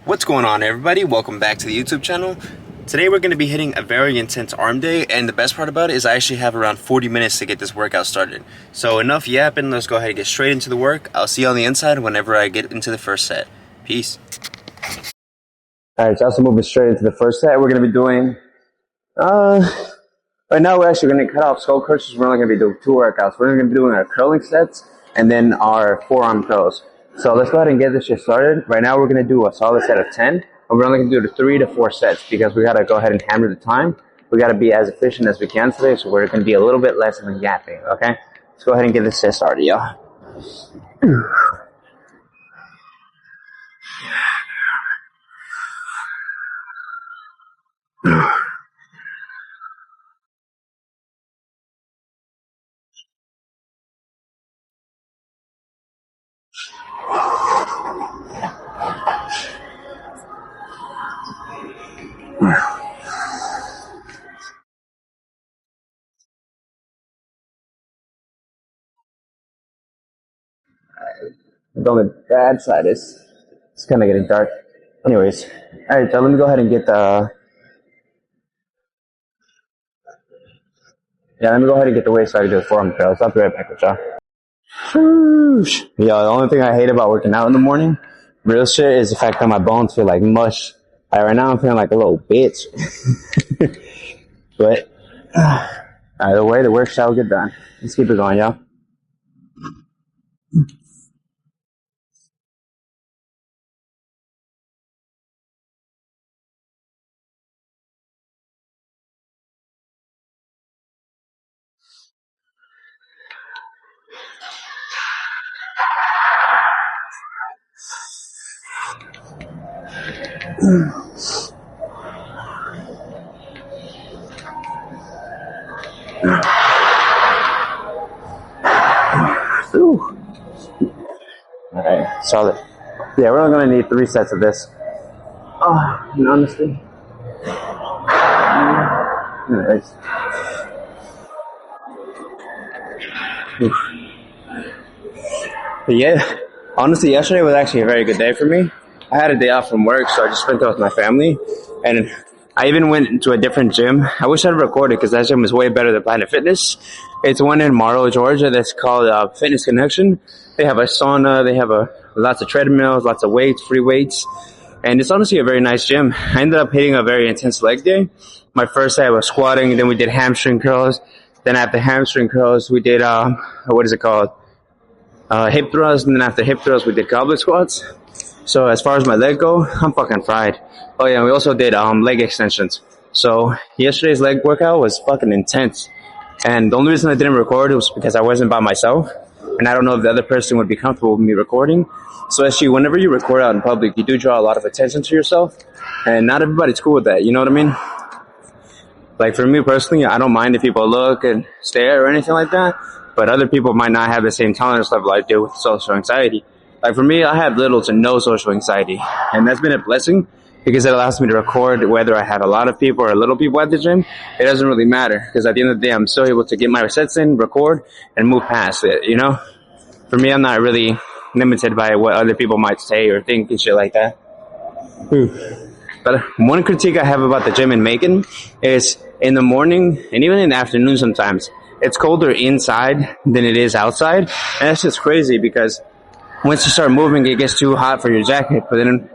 What's going on, everybody? Welcome back to the YouTube channel. Today we're going to be hitting a very intense arm day, and the best part about it is I actually have around 40 minutes to get this workout started. So enough yapping, let's go ahead and get straight into the work. I'll see you on the inside whenever I get into the first set. Peace. Alright, so also moving straight into the first set, we're going to be doing, right now we're actually going to cut off skull crushers. We're only going to be doing 2 workouts. We're going to be doing our curling sets and then our forearm curls. So let's go ahead and get this shit started. Right now we're going to do a solid set of 10. And we're only going to do the 3 to 4 sets because we got to go ahead and hammer the time. We got to be as efficient as we can today, so we're going to be a little bit less than yapping, okay? Let's go ahead and get this set started, y'all. On the bad side, it's kind of getting dark. Anyways, all right, so let me go ahead and get the weight so I can do the forearm curls. I'll be right back with y'all. Yeah, the only thing I hate about working out in the morning, real shit, is the fact that my bones feel like mush. Like right now, I'm feeling like a little bitch. But either way, the work shall get done. Let's keep it going, y'all. Alright, solid. Yeah, we're only going to need 3 sets of this. Oh, and honestly. Anyways. But yeah, honestly, yesterday was actually a very good day for me. I had a day off from work, so I just spent it with my family. And I even went into a different gym. I wish I'd recorded because that gym is way better than Planet Fitness. It's one in Morrow, Georgia that's called Fitness Connection. They have a sauna, they have lots of treadmills, lots of weights, free weights. And it's honestly a very nice gym. I ended up hitting a very intense leg day. My first set was squatting, then we did hamstring curls. Then after hamstring curls, we did, hip thrusts, and then after hip thrusts, we did goblet squats. So as far as my leg go, I'm fucking fried. Oh yeah, we also did leg extensions. So yesterday's leg workout was fucking intense. And the only reason I didn't record was because I wasn't by myself. And I don't know if the other person would be comfortable with me recording. So actually, whenever you record out in public, you do draw a lot of attention to yourself. And not everybody's cool with that, you know what I mean? Like for me personally, I don't mind if people look and stare or anything like that. But other people might not have the same tolerance level I do with social anxiety. Like for me, I have little to no social anxiety. And that's been a blessing because it allows me to record whether I have a lot of people or little people at the gym. It doesn't really matter because at the end of the day, I'm still able to get my sets in, record, and move past it, you know? For me, I'm not really limited by what other people might say or think and shit like that. But one critique I have about the gym in Macon is in the morning and even in the afternoon sometimes, it's colder inside than it is outside. And that's just crazy because once you start moving, it gets too hot for your jacket. But then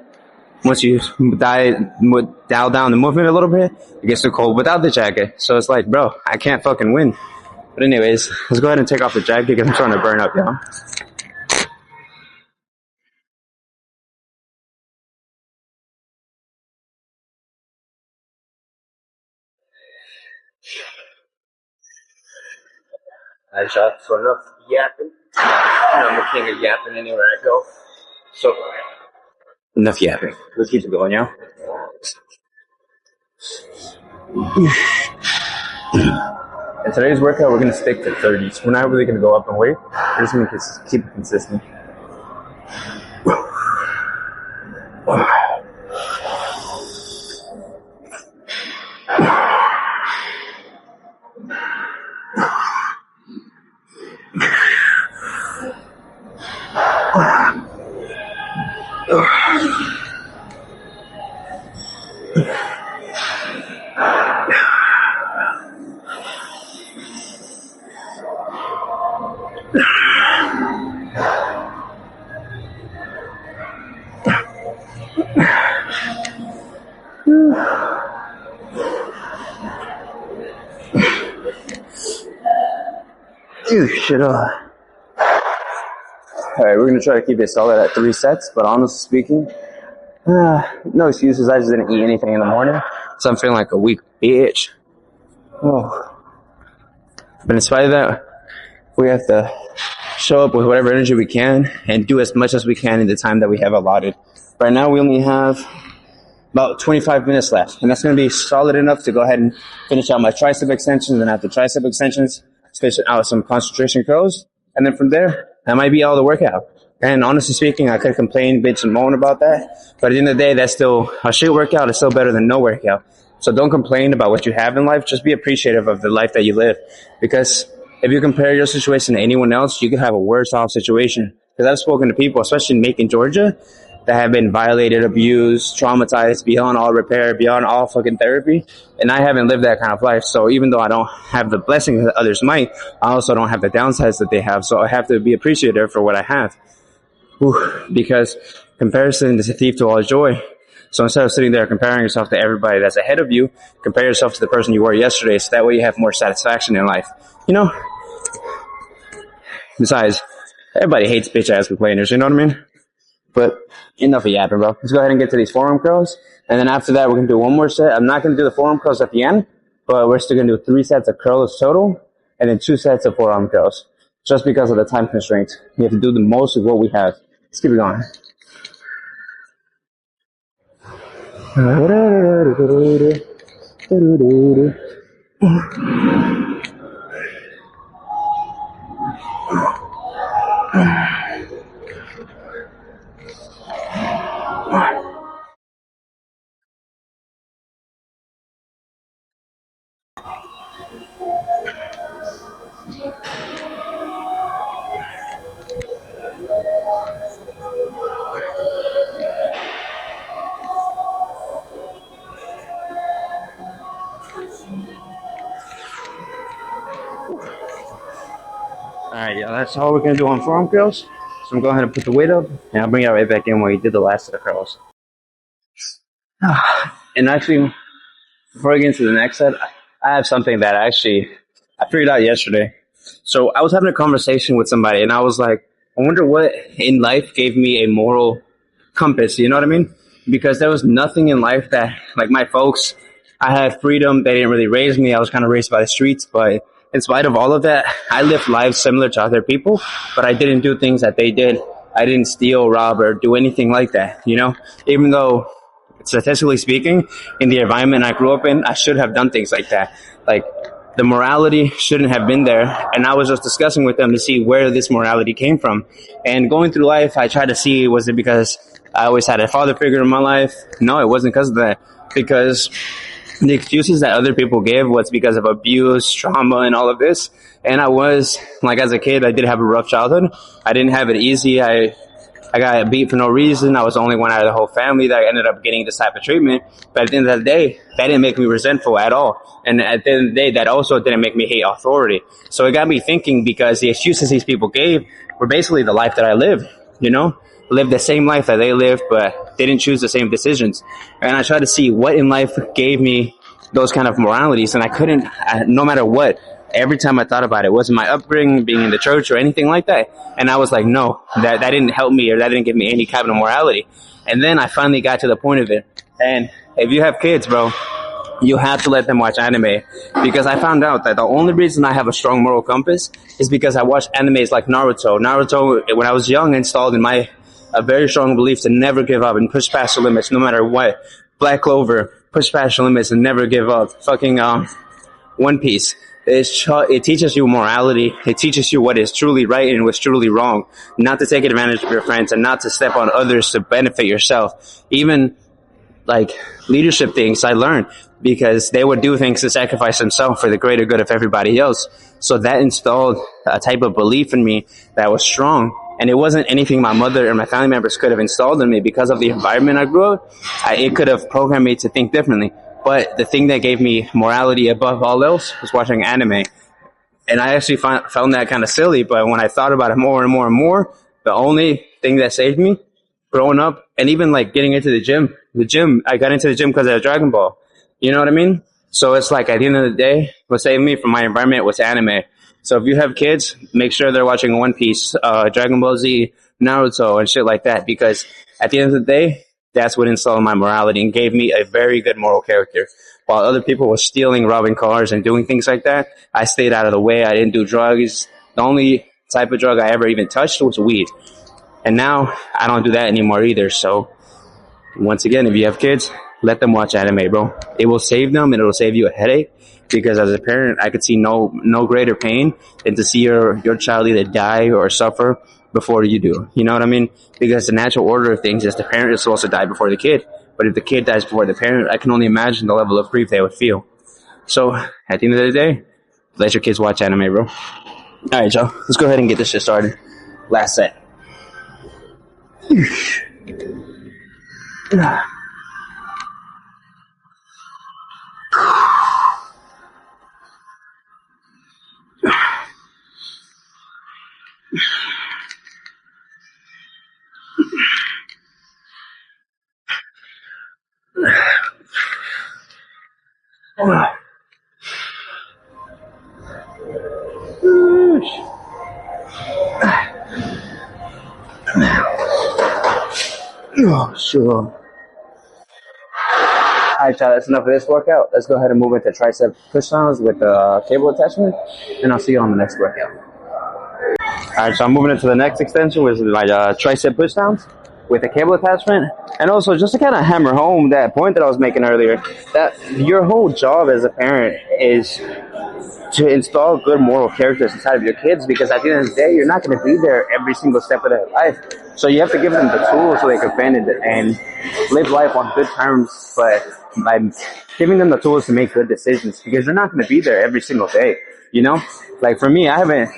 once you dial down the movement a little bit, it gets too cold without the jacket. So it's like, bro, I can't fucking win. But anyways, let's go ahead and take off the jacket because I'm trying to burn up, y'all. I shot for enough yapping. I'm the king of yapping anywhere I go. So, enough yapping. Let's keep it going, y'all. In today's workout, we're going to stick to 30s. We're not really going to go up in weight. We're just going to keep it consistent. Shit. All right, we're gonna try to keep it solid at 3 sets, but honestly speaking, no excuses. I just didn't eat anything in the morning, so I'm feeling like a weak bitch. Oh. But in spite of that, we have to show up with whatever energy we can and do as much as we can in the time that we have allotted. Right now, we only have about 25 minutes left, and that's going to be solid enough to go ahead and finish out my tricep extensions, and after tricep extensions, finish out some concentration curls, and then from there, that might be all the workout. And honestly speaking, I could complain, bitch, and moan about that, but at the end of the day, that's still a shit workout. It's still better than no workout. So don't complain about what you have in life. Just be appreciative of the life that you live. Because if you compare your situation to anyone else, you could have a worse off situation. Because I've spoken to people, especially in Macon, Georgia, that have been violated, abused, traumatized, beyond all repair, beyond all fucking therapy. And I haven't lived that kind of life. So even though I don't have the blessings that others might, I also don't have the downsides that they have. So I have to be appreciative for what I have. Because comparison is a thief to all joy. So instead of sitting there comparing yourself to everybody that's ahead of you, compare yourself to the person you were yesterday, so that way you have more satisfaction in life. You know? Besides, everybody hates bitch-ass complainers, you know what I mean? But enough of yapping, bro. Let's go ahead and get to these forearm curls. And then after that, we're going to do one more set. I'm not going to do the forearm curls at the end, but we're still going to do 3 sets of curls total, and then 2 sets of forearm curls. Just because of the time constraints. We have to do the most of what we have. Let's keep it going. Alright, yeah, that's all we're going to do on forearm curls. So I'm going to go ahead and put the weight up, and I'll bring it right back in when we did the last of the curls. And actually, before I get into the next set, I have something that I figured out yesterday. So I was having a conversation with somebody, and I was like, I wonder what in life gave me a moral compass, you know what I mean? Because there was nothing in life that, like my folks, I had freedom. They didn't really raise me. I was kind of raised by the streets, but in spite of all of that, I lived lives similar to other people, but I didn't do things that they did. I didn't steal, rob, or do anything like that, you know? Even though, statistically speaking, in the environment I grew up in, I should have done things like that. Like, the morality shouldn't have been there, and I was just discussing with them to see where this morality came from. And going through life, I tried to see, was it because I always had a father figure in my life? No, it wasn't because of that. Because the excuses that other people gave was because of abuse, trauma, and all of this. And I was, like, as a kid, I did have a rough childhood. I didn't have it easy. I got beat for no reason. I was the only one out of the whole family that ended up getting this type of treatment. But at the end of the day, that didn't make me resentful at all. And at the end of the day, that also didn't make me hate authority. So it got me thinking, because the excuses these people gave were basically the life that I lived, you know? Lived the same life that they lived, but didn't choose the same decisions. And I tried to see what in life gave me those kind of moralities, and I couldn't, no matter what, every time I thought about it, wasn't my upbringing, being in the church, or anything like that. And I was like, no, that didn't help me, or that didn't give me any kind of morality. And then I finally got to the point of it. And if you have kids, bro, you have to let them watch anime, because I found out that the only reason I have a strong moral compass is because I watched animes like Naruto. Naruto, when I was young, installed in my a very strong belief to never give up and push past the limits no matter what. Black Clover, push past the limits and never give up. Fucking One Piece. It teaches you morality. It teaches you what is truly right and what's truly wrong. Not to take advantage of your friends and not to step on others to benefit yourself. Even like leadership things I learned, because they would do things to sacrifice themselves for the greater good of everybody else. So that installed a type of belief in me that was strong. And it wasn't anything my mother and my family members could have installed in me because of the environment I grew up. It could have programmed me to think differently. But the thing that gave me morality above all else was watching anime. And I actually found that kind of silly. But when I thought about it more and more and more, the only thing that saved me growing up and even like getting into I got into the gym because of Dragon Ball. You know what I mean? So it's like at the end of the day, what saved me from my environment was anime. So if you have kids, make sure they're watching One Piece, Dragon Ball Z, Naruto, and shit like that. Because at the end of the day, that's what installed my morality and gave me a very good moral character. While other people were stealing, robbing cars, and doing things like that, I stayed out of the way. I didn't do drugs. The only type of drug I ever even touched was weed. And now I don't do that anymore either. So once again, if you have kids, let them watch anime, bro. It will save them and it will save you a headache. Because as a parent, I could see no greater pain than to see your child either die or suffer before you do. You know what I mean? Because the natural order of things is the parent is supposed to die before the kid. But if the kid dies before the parent, I can only imagine the level of grief they would feel. So at the end of the day, let your kids watch anime, bro. All right, y'all. Let's go ahead and get this shit started. Last set. Oh, sure. Alright, y'all, that's enough of this workout. Let's go ahead and move into tricep pushdowns with the cable attachment, and I'll see you on the next workout. Alright, so I'm moving into the next extension, which is my tricep pushdowns with a cable attachment. And also, just to kind of hammer home that point that I was making earlier, that your whole job as a parent is to install good moral characters inside of your kids, because at the end of the day, you're not going to be there every single step of their life. So you have to give them the tools so they can bend and live life on good terms, but by giving them the tools to make good decisions, because they're not going to be there every single day. You know, like for me, I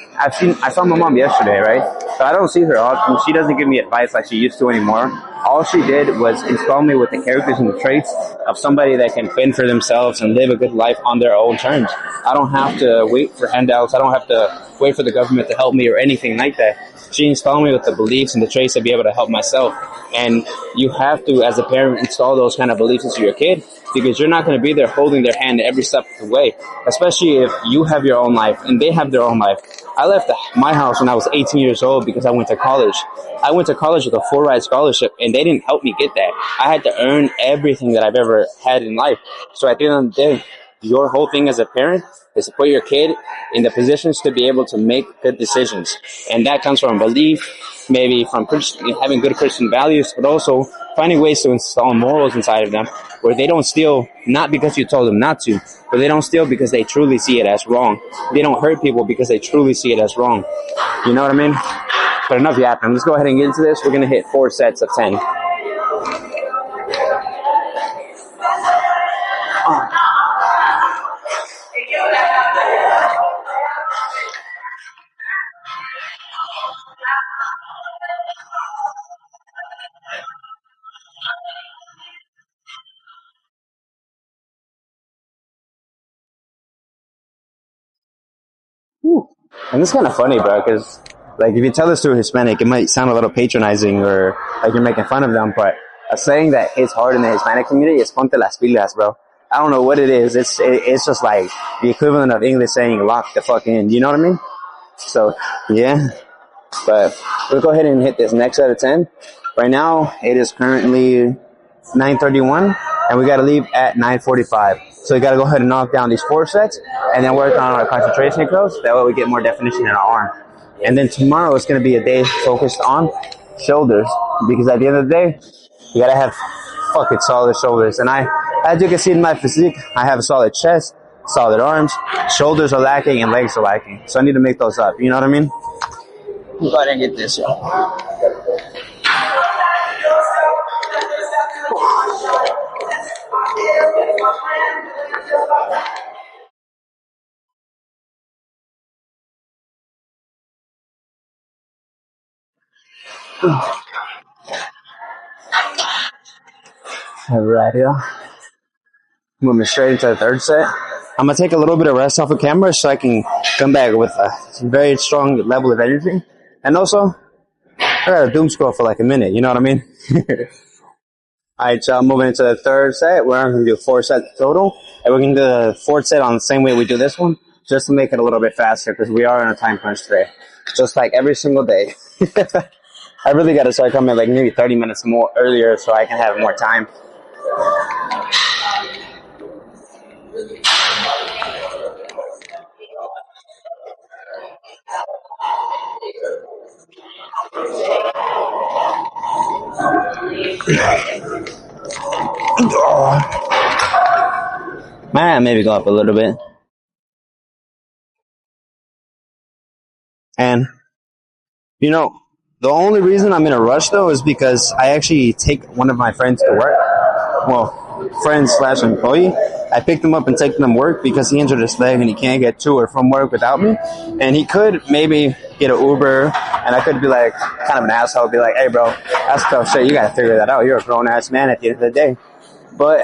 saw my mom yesterday, right? So I don't see her often. She doesn't give me advice like she used to anymore. All she did was install me with the characters and the traits of somebody that can fend for themselves and live a good life on their own terms. I don't have to wait for handouts. I don't have to wait for the government to help me or anything like that. She installed me with the beliefs and the traits to be able to help myself. And you have to, as a parent, install those kind of beliefs into your kid, because you're not going to be there holding their hand every step of the way, especially if you have your own life and they have their own life. I left my house when I was 18 years old because I went to college. I went to college with a full-ride scholarship, and they didn't help me get that. I had to earn everything that I've ever had in life. So at the end of the day, your whole thing as a parent is to put your kid in the positions to be able to make good decisions. And that comes from belief, maybe from having good Christian values, but also finding ways to install morals inside of them where they don't steal, not because you told them not to, but they don't steal because they truly see it as wrong. They don't hurt people because they truly see it as wrong. You know what I mean? But enough yapping. Let's go ahead and get into this. We're going to hit 4 sets of 10. And it's kind of funny, bro, because like if you tell this to a Hispanic, it might sound a little patronizing or like you're making fun of them. But a saying that hits hard in the Hispanic community is "ponte las pilas," bro. I don't know what it is. It's just like the equivalent of English saying "lock the fuck in." You know what I mean? So yeah. But we'll go ahead and hit this next set of 10. Right now, it is currently 9:31, and we got to leave at 9:45. So we got to go ahead and knock down these 4 sets, and then work on our concentration curls. That way we get more definition in our arm. And then tomorrow is going to be a day focused on shoulders, because at the end of the day, you got to have fucking solid shoulders. And as you can see in my physique, I have a solid chest, solid arms, shoulders are lacking, and legs are lacking. So I need to make those up. You know what I mean? Go ahead and get this, y'all. Alright, yeah. Moving straight into the third set. I'm gonna take a little bit of rest off of camera so I can come back with a very strong level of energy. And also, I gotta doom scroll for like a minute, you know what I mean? Alright, so moving into the third set. We're gonna do 4 sets total. And we're gonna do the fourth set on the same way we do this one, just to make it a little bit faster, because we are in a time crunch today. Just like every single day. I really gotta start coming like maybe 30 minutes more earlier so I can have more time. Might maybe go up a little bit. And, you know, the only reason I'm in a rush though is because I actually take one of my friends to work. Well, friend slash employee. I picked him up and take him to work because he injured his leg and he can't get to or from work without me. And he could maybe get an Uber, and I could be like kind of an asshole, be like, hey bro, that's tough shit. You gotta figure that out. You're a grown ass man at the end of the day. But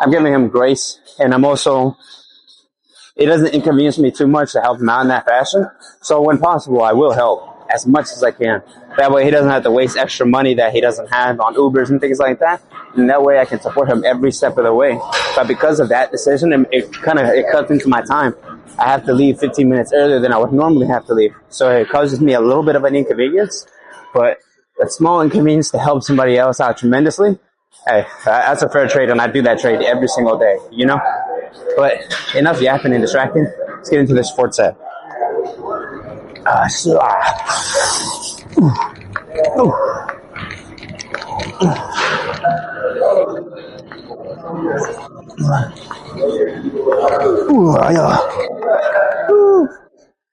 I'm giving him grace, and I'm also, it doesn't inconvenience me too much to help him out in that fashion. So when possible, I will help as much as I can. That way he doesn't have to waste extra money that he doesn't have on Ubers and things like that. And that way I can support him every step of the way. But because of that decision, it cuts into my time. I have to leave 15 minutes earlier than I would normally have to leave. So it causes me a little bit of an inconvenience, but a small inconvenience to help somebody else out tremendously. Hey, that's a fair trade, and I do that trade every single day, you know? But enough yapping and distracting. Let's get into this fourth set.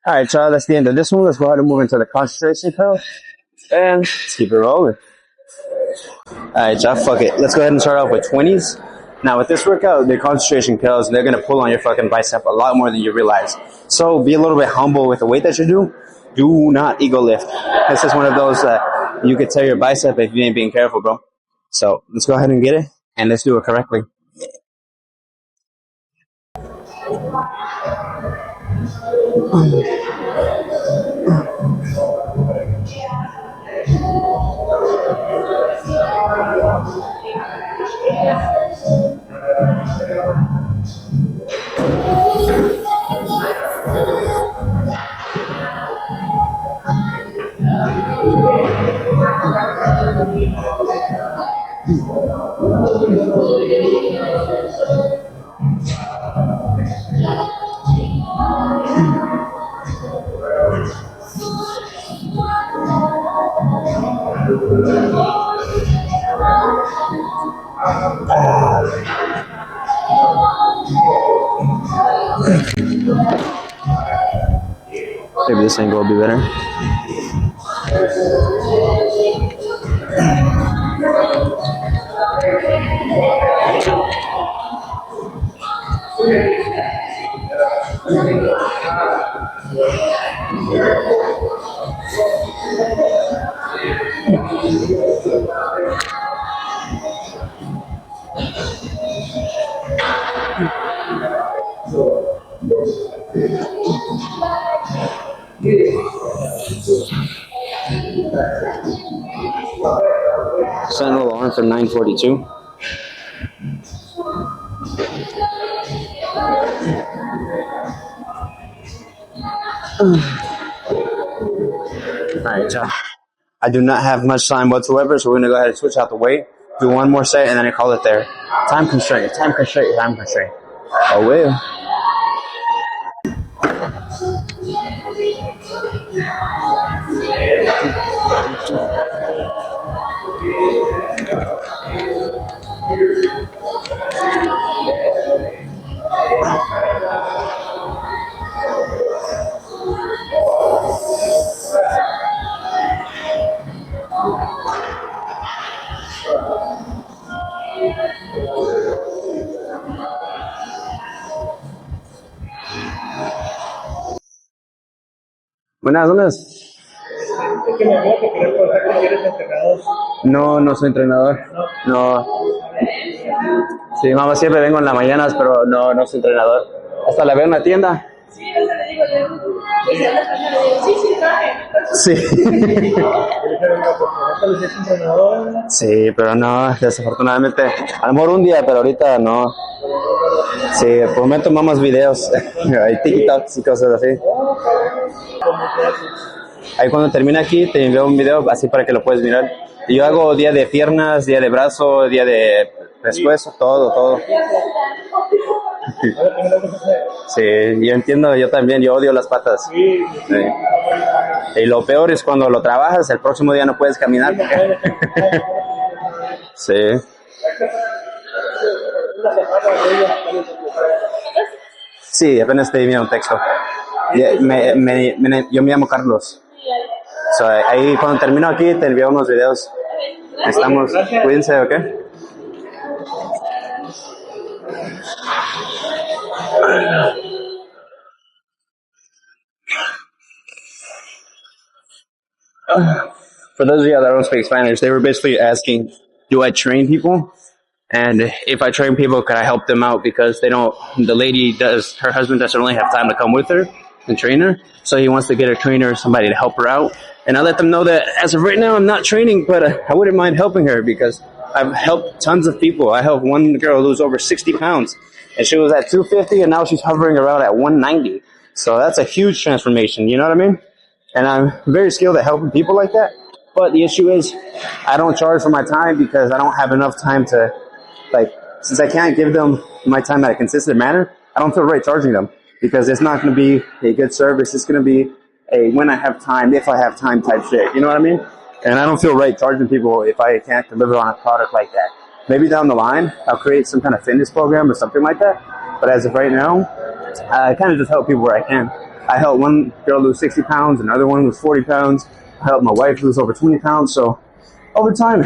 Alright, y'all, that's the end of this one. Let's go ahead and move into the concentration curl. And let's keep it rolling. Alright, y'all, fuck it. Let's go ahead and start off with 20s. Now, with this workout, the concentration curls, they're going to pull on your fucking bicep a lot more than you realize. So be a little bit humble with the weight that you do. Do not ego lift. This is one of those that you could tear your bicep if you ain't being careful, bro. So let's go ahead and get it, and let's do it correctly. Maybe this angle will be better. Sentinel alarm for 9:42. Alright, y'all. I do not have much time whatsoever, so we're going to go ahead and switch out the weight, do one more set, and then I call it there. Time constraint, time constraint, time constraint. Oh, well. Buenas, buenas. No, no soy entrenador. No. Sí, mamá, siempre vengo en las mañanas, pero no, no soy entrenador. Hasta la veo en la tienda. Sí, eso le digo, sí, Sí, pero no, desafortunadamente, a lo mejor un día, pero ahorita no. Sí, por el momento tomamos videos, hay TikToks y cosas así. Ahí cuando termine aquí te envío un video así para que lo puedes mirar. Y yo hago día de piernas, día de brazo, día de pescuezo, todo. Sí, yo entiendo, yo también, yo odio las patas. Sí. Y lo peor es cuando lo trabajas, el próximo día no puedes caminar. Sí. Sí, apenas te envié un texto. Yo me llamo Carlos. So, ahí cuando termino aquí te envío unos videos. Estamos, cuídense, ¿ok? For those of you that don't speak Spanish, they were basically asking, do I train people? And if I train people, could I help them out? Because her husband doesn't really have time to come with her and train her. So he wants to get a trainer, somebody to help her out. And I let them know that as of right now, I'm not training, but I wouldn't mind helping her because I've helped tons of people. I helped one girl lose over 60 pounds and she was at 250 and now she's hovering around at 190. So that's a huge transformation. You know what I mean? And I'm very skilled at helping people like that. But the issue is I don't charge for my time because I don't have enough time to, since I can't give them my time at a consistent manner, I don't feel right charging them because it's not going to be a good service. It's going to be a when I have time, if I have time type shit. You know what I mean? And I don't feel right charging people if I can't deliver on a product like that. Maybe down the line, I'll create some kind of fitness program or something like that. But as of right now, I kind of just help people where I can. I helped one girl lose 60 pounds, another one lose 40 pounds. I helped my wife lose over 20 pounds. So over time,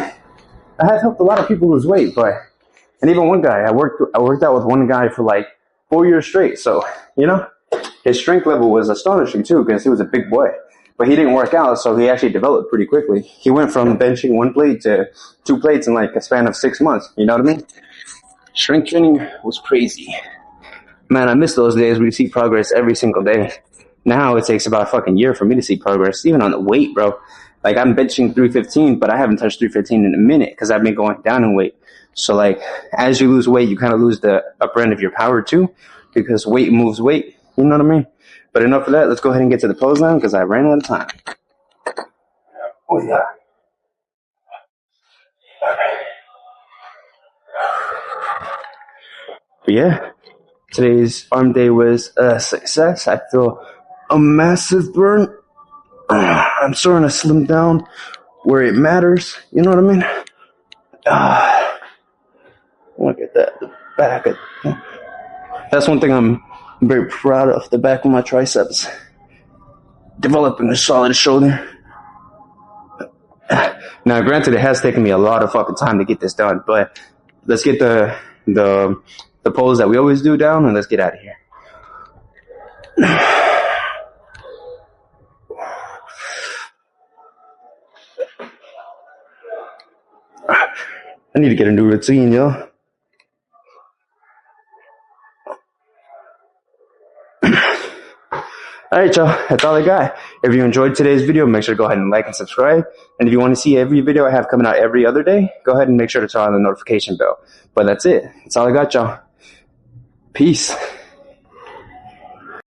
I have helped a lot of people lose weight, and even one guy, I worked out with one guy for like 4 years straight. So, you know, his strength level was astonishing too because he was a big boy. But he didn't work out, so he actually developed pretty quickly. He went from benching 1 plate to 2 plates in like a span of 6 months. You know what I mean? Strength training was crazy. Man, I miss those days where you see progress every single day. Now it takes about a fucking year for me to see progress, even on the weight, bro. Like I'm benching 315, but I haven't touched 315 in a minute because I've been going down in weight. So like, as you lose weight, you kind of lose the upper end of your power too, because weight moves weight. You know what I mean? But enough of that. Let's go ahead and get to the pose now because I ran out of time. Oh yeah. But yeah, today's arm day was a success. I feel a massive burn. I'm starting to slim down where it matters. You know what I mean? Look at that. The back. That's one thing I'm very proud of. The back of my triceps. Developing a solid shoulder. Now, granted, it has taken me a lot of fucking time to get this done, but let's get the pose that we always do down and let's get out of here. I need to get a new routine, yo. Alright, y'all. That's all I got. If you enjoyed today's video, make sure to go ahead and like and subscribe. And if you want to see every video I have coming out every other day, go ahead and make sure to turn on the notification bell. But that's it. That's all I got, y'all. Peace.